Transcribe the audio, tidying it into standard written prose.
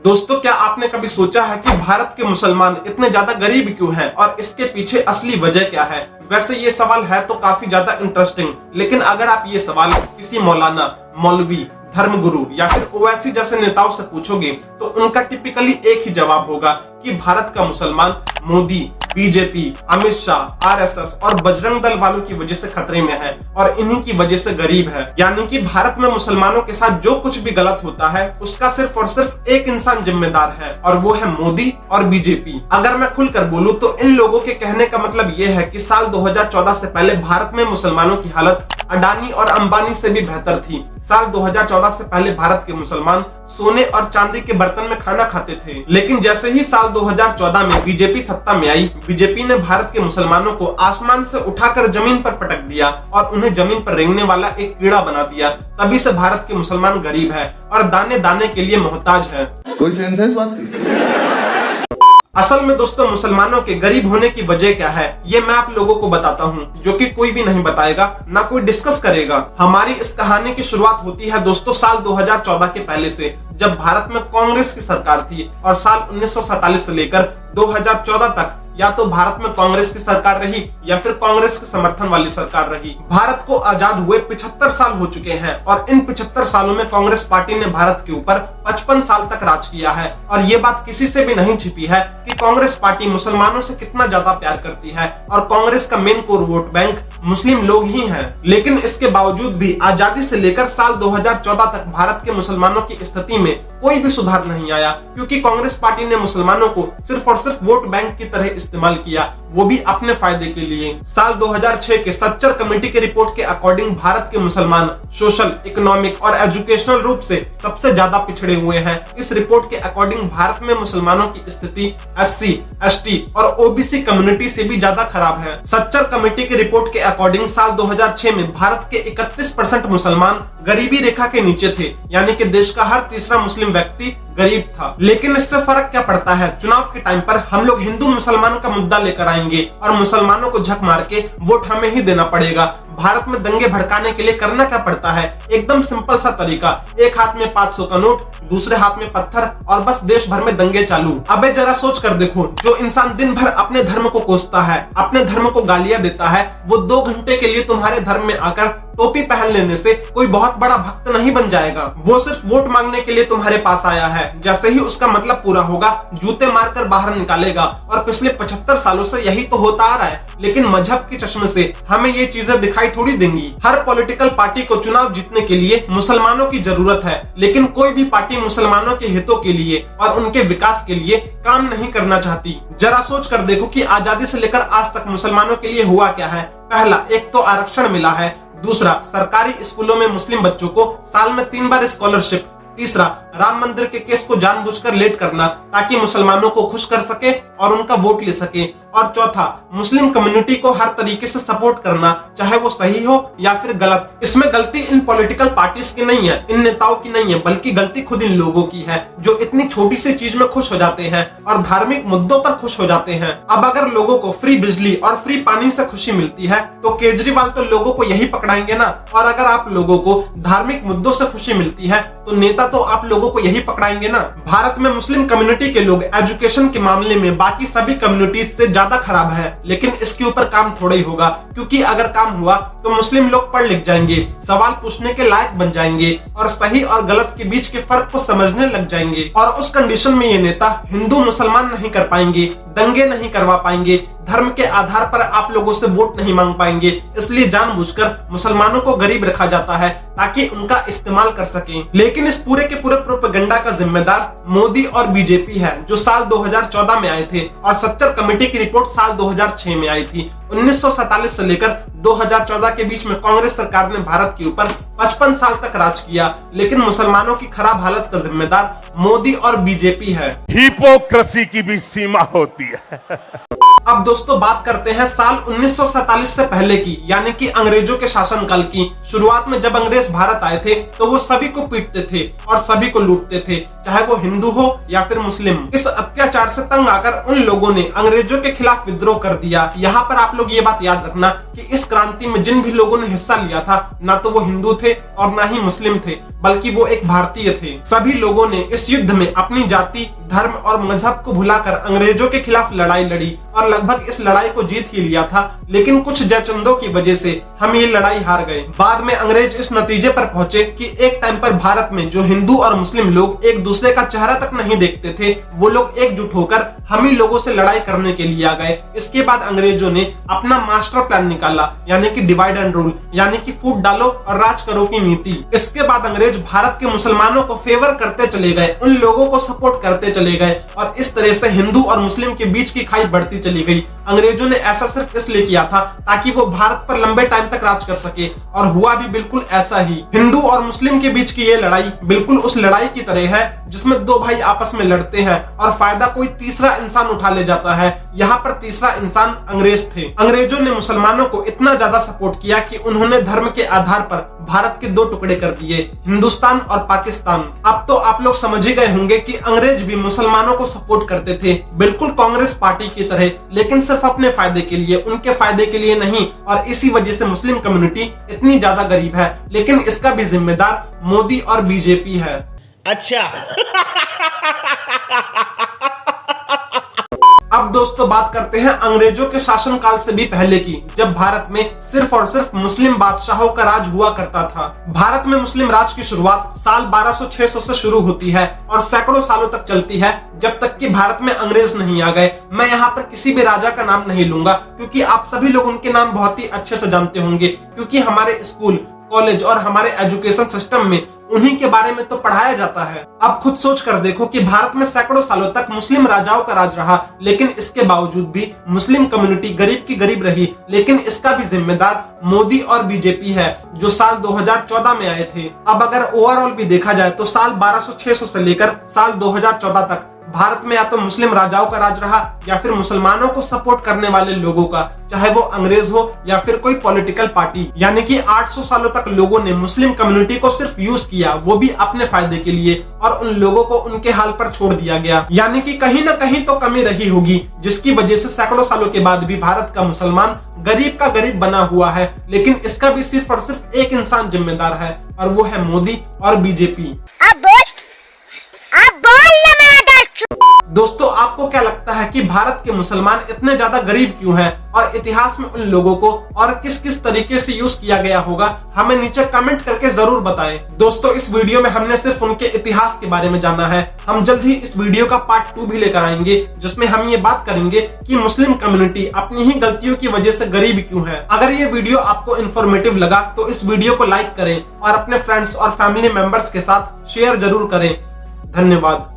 दोस्तों, क्या आपने कभी सोचा है कि भारत के मुसलमान इतने ज्यादा गरीब क्यों हैं और इसके पीछे असली वजह क्या है? वैसे ये सवाल है तो काफी ज्यादा इंटरेस्टिंग, लेकिन अगर आप ये सवाल किसी मौलाना, मौलवी, धर्मगुरु या फिर ओवैसी जैसे नेताओं से पूछोगे तो उनका टिपिकली एक ही जवाब होगा कि भारत का मुसलमान मोदी, बीजेपी, अमित शाह, आरएसएस और बजरंग दल वालों की वजह से खतरे में है और इन्हीं की वजह से गरीब है। यानी कि भारत में मुसलमानों के साथ जो कुछ भी गलत होता है उसका सिर्फ और सिर्फ एक इंसान जिम्मेदार है और वो है मोदी और बीजेपी। अगर मैं खुलकर बोलूं तो इन लोगों के कहने का मतलब ये है कि साल 2014 से पहले भारत में मुसलमानों की हालत अडानी और अंबानी से भी बेहतर थी। साल 2014 से पहले भारत के मुसलमान सोने और चांदी के बर्तन में खाना खाते थे, लेकिन जैसे ही साल 2014 में बीजेपी सत्ता में आई, बीजेपी ने भारत के मुसलमानों को आसमान से उठाकर जमीन पर पटक दिया और उन्हें जमीन पर रेंगने वाला एक कीड़ा बना दिया। तभी से भारत के मुसलमान गरीब है और दाने दाने के लिए मोहताज है। कोई सेंस है इस बात की? असल में दोस्तों, मुसलमानों के गरीब होने की वजह क्या है ये मैं आप लोगों को बताता हूँ, जो कि कोई भी नहीं बताएगा, ना कोई डिस्कस करेगा। हमारी इस कहानी की शुरुआत होती है दोस्तों साल 2014 के पहले से, जब भारत में कांग्रेस की सरकार थी और साल 1947 से लेकर 2014 तक या तो भारत में कांग्रेस की सरकार रही या फिर कांग्रेस के समर्थन वाली सरकार रही। भारत को आजाद हुए 75 साल हो चुके हैं और इन 75 सालों में कांग्रेस पार्टी ने भारत के ऊपर 55 साल तक राज किया है और ये बात किसी से भी नहीं छिपी है कि कांग्रेस पार्टी मुसलमानों से कितना ज्यादा प्यार करती है और कांग्रेस का मेन कोर वोट बैंक मुस्लिम लोग ही हैं। लेकिन इसके बावजूद भी आजादी से लेकर साल 2014 तक भारत के मुसलमानों की स्थिति में कोई भी सुधार नहीं आया, क्योंकि कांग्रेस पार्टी ने मुसलमानों को सिर्फ और सिर्फ वोट बैंक की तरह इस्तेमाल किया, वो भी अपने फायदे के लिए। साल 2006 के सच्चर कमेटी की रिपोर्ट के अकॉर्डिंग भारत के मुसलमान सोशल, इकोनॉमिक और एजुकेशनल रूप से सबसे ज्यादा पिछड़े हुए हैं। इस रिपोर्ट के अकॉर्डिंग भारत में मुसलमानों की स्थिति एससी, एसटी और ओबीसी कम्युनिटी से भी ज्यादा खराब है। सच्चर कमेटी की रिपोर्ट के अकॉर्डिंग साल 2006 में भारत के 31% मुसलमान गरीबी रेखा के नीचे थे, यानी कि देश का हर तीसरा मुस्लिम व्यक्ति गरीब था। लेकिन इससे फर्क क्या पड़ता है? चुनाव के टाइम पर हम लोग हिंदू मुसलमान का मुद्दा लेकर आएंगे और मुसलमानों को झक मार के वोट हमें ही देना पड़ेगा। भारत में दंगे भड़काने के लिए करना क्या पड़ता है? एकदम सिंपल सा तरीका, एक हाथ में 500 का नोट, दूसरे हाथ में पत्थर और बस देश भर में दंगे चालू। अबे जरा सोच कर देखो, जो इंसान दिन भर अपने धर्म को कोसता है, अपने धर्म को गालियां देता है, वो 2 घंटे के लिए तुम्हारे धर्म में आकर टोपी पहन लेने से कोई बहुत बड़ा भक्त नहीं बन जाएगा। वो सिर्फ वोट मांगने के लिए तुम्हारे पास आया है। जैसे ही उसका मतलब पूरा होगा, जूते मारकर बाहर निकालेगा और पिछले 75 सालों से यही तो होता आ रहा है। लेकिन मजहब के चश्मे से हमें ये चीजें दिखाई थोड़ी देंगी। हर पॉलिटिकल पार्टी को चुनाव जीतने के लिए मुसलमानों की जरूरत है, लेकिन कोई भी पार्टी मुसलमानों के हितों के लिए और उनके विकास के लिए काम नहीं करना चाहती। जरा सोच कर देखो कि आजादी से लेकर आज तक मुसलमानों के लिए हुआ क्या है। पहला, एक तो आरक्षण मिला है। दूसरा, सरकारी स्कूलों में मुस्लिम बच्चों को साल में 3 बार स्कॉलरशिप। तीसरा, राम मंदिर के केस को जानबूझकर लेट करना ताकि मुसलमानों को खुश कर सके और उनका वोट ले सके। और चौथा, मुस्लिम कम्युनिटी को हर तरीके से सपोर्ट करना, चाहे वो सही हो या फिर गलत। इसमें गलती इन पॉलिटिकल पार्टीज की नहीं है, इन नेताओं की नहीं है, बल्कि गलती खुद इन लोगों की है जो इतनी छोटी सी चीज में खुश हो जाते हैं और धार्मिक मुद्दों पर खुश हो जाते हैं। अब अगर लोगों को फ्री बिजली और फ्री पानी से खुशी मिलती है तो केजरीवाल तो लोगों को यही पकड़ाएंगे ना, और अगर आप लोगों को धार्मिक मुद्दों से खुशी मिलती है तो नेता तो आप लोगों को यही पकड़ाएंगे ना। भारत में मुस्लिम कम्युनिटी के लोग एजुकेशन के मामले में बाकी सभी कम्युनिटीज से ज्यादा खराब है, लेकिन इसके ऊपर काम थोड़ा ही होगा, क्योंकि अगर काम हुआ तो मुस्लिम लोग पढ़ लिख जाएंगे, सवाल पूछने के लायक बन जाएंगे और सही और गलत के बीच के फर्क को समझने लग जाएंगे। और उस कंडीशन में ये नेता हिंदू मुसलमान नहीं कर पाएंगे, दंगे नहीं करवा पाएंगे, धर्म के आधार पर आप लोगों से वोट नहीं मांग पाएंगे। इसलिए जानबूझकर मुसलमानों को गरीब रखा जाता है ताकि उनका इस्तेमाल कर सकें। लेकिन इस पूरे के पूरे प्रोपेगेंडा का जिम्मेदार मोदी और बीजेपी है, जो साल 2014 में आए थे और सच्चर कमेटी की रिपोर्ट साल 2006 में आई थी। 1947 से लेकर 2014 के बीच में कांग्रेस सरकार ने भारत के ऊपर 55 साल तक राज किया, लेकिन मुसलमानों की खराब हालत का जिम्मेदार मोदी और बीजेपी है। हिपोक्रेसी की भी सीमा होती है। अब दोस्तों बात करते हैं साल 1947 से पहले की, यानी कि अंग्रेजों के शासनकाल की। शुरुआत में जब अंग्रेज भारत आए थे तो वो सभी को पीटते थे और सभी को लूटते थे, चाहे वो हिंदू हो या फिर मुस्लिम। इस अत्याचार से तंग आकर उन लोगों ने अंग्रेजों के खिलाफ विद्रोह कर दिया। यहाँ पर आप लोग ये बात याद रखना कि इस क्रांति में जिन भी लोगों ने हिस्सा लिया था ना तो वो हिंदू थे और ना ही मुस्लिम थे, बल्कि वो एक भारतीय थे। सभी लोगों ने इस युद्ध में अपनी जाति, धर्म और मजहब को भुलाकर अंग्रेजों के खिलाफ लड़ाई लड़ी और लगभग इस लड़ाई को जीत ही लिया था, लेकिन कुछ जयचंदों की वजह से हम ये लड़ाई हार गए। बाद में अंग्रेज इस नतीजे पर पहुंचे कि एक टाइम पर भारत में जो हिंदू और मुस्लिम लोग एक दूसरे का चेहरा तक नहीं देखते थे, वो लोग एकजुट होकर हम ही लोगों से लड़ाई करने के लिए आ गए। इसके बाद अंग्रेजों ने अपना मास्टर प्लान निकाला, यानी कि डिवाइड एंड रूल, यानी कि फूट डालो और राज करो की नीति। इसके बाद अंग्रेज भारत के मुसलमानों को फेवर करते चले गए, उन लोगों को सपोर्ट करते चले गए और इस तरह से हिंदू और मुस्लिम के बीच की खाई बढ़ती चली गई। अंग्रेजों ने ऐसा सिर्फ इसलिए किया था ताकि वो भारत पर लंबे टाइम तक राज कर सके, और हुआ भी बिल्कुल ऐसा ही। हिंदू और मुस्लिम के बीच की ये लड़ाई बिल्कुल उस लड़ाई की तरह है जिसमें दो भाई आपस में लड़ते हैं और फायदा कोई तीसरा इंसान उठा ले जाता है। यहाँ पर तीसरा इंसान अंग्रेज थे। अंग्रेजों ने मुसलमानों को इतना ज्यादा सपोर्ट किया कि उन्होंने धर्म के आधार पर भारत के दो टुकड़े कर दिए, हिंदुस्तान और पाकिस्तान। अब तो आप लोग समझ ही गए होंगे कि अंग्रेज भी मुसलमानों को सपोर्ट करते थे, बिल्कुल कांग्रेस पार्टी की तरह, लेकिन सिर्फ अपने फायदे के लिए, उनके फायदे के लिए नहीं। और इसी वजह से मुस्लिम कम्युनिटी इतनी ज्यादा गरीब है, लेकिन इसका भी जिम्मेदार मोदी और बीजेपी है। अच्छा। अब दोस्तों बात करते हैं अंग्रेजों के शासनकाल से भी पहले की, जब भारत में सिर्फ और सिर्फ मुस्लिम बादशाहों का राज हुआ करता था। भारत में मुस्लिम राज की शुरुआत साल 1200-600 से शुरू होती है और सैकड़ों सालों तक चलती है, जब तक कि भारत में अंग्रेज नहीं आ गए। मैं यहाँ पर किसी भी राजा का नाम नहीं लूंगा क्योंकि आप सभी लोग उनके नाम बहुत ही अच्छे से जानते होंगे, क्योंकि हमारे स्कूल, कॉलेज और हमारे एजुकेशन सिस्टम में उन्हीं के बारे में तो पढ़ाया जाता है। अब खुद सोच कर देखो कि भारत में सैकड़ों सालों तक मुस्लिम राजाओं का राज रहा, लेकिन इसके बावजूद भी मुस्लिम कम्युनिटी गरीब की गरीब रही। लेकिन इसका भी जिम्मेदार मोदी और बीजेपी है, जो साल 2014 में आए थे। अब अगर ओवरऑल भी देखा जाए तो साल 1200-600 से लेकर साल 2014 तक भारत में या तो मुस्लिम राजाओं का राज रहा या फिर मुसलमानों को सपोर्ट करने वाले लोगों का, चाहे वो अंग्रेज हो या फिर कोई पॉलिटिकल पार्टी। यानी कि 800 सालों तक लोगों ने मुस्लिम कम्युनिटी को सिर्फ यूज किया, वो भी अपने फायदे के लिए, और उन लोगों को उनके हाल पर छोड़ दिया गया। यानी कि कहीं ना कहीं तो कमी रही होगी, जिसकी वजह से सैकड़ों सालों के बाद भी भारत का मुसलमान गरीब का गरीब बना हुआ है। लेकिन इसका भी सिर्फ और सिर्फ एक इंसान जिम्मेदार है, और वो है मोदी और बीजेपी। दोस्तों आपको क्या लगता है कि भारत के मुसलमान इतने ज्यादा गरीब क्यों हैं, और इतिहास में उन लोगों को और किस किस तरीके से यूज किया गया होगा, हमें नीचे कमेंट करके जरूर बताएं। दोस्तों इस वीडियो में हमने सिर्फ उनके इतिहास के बारे में जाना है। हम जल्द ही इस वीडियो का पार्ट 2 भी लेकर आएंगे, जिसमें हम ये बात करेंगे कि मुस्लिम कम्युनिटी अपनी ही गलतियों की वजह से गरीब क्यों है। अगर ये वीडियो आपको इन्फॉर्मेटिव लगा तो इस वीडियो को लाइक करें और अपने फ्रेंड्स और फैमिली मेंबर्स के साथ शेयर जरूर करें। धन्यवाद।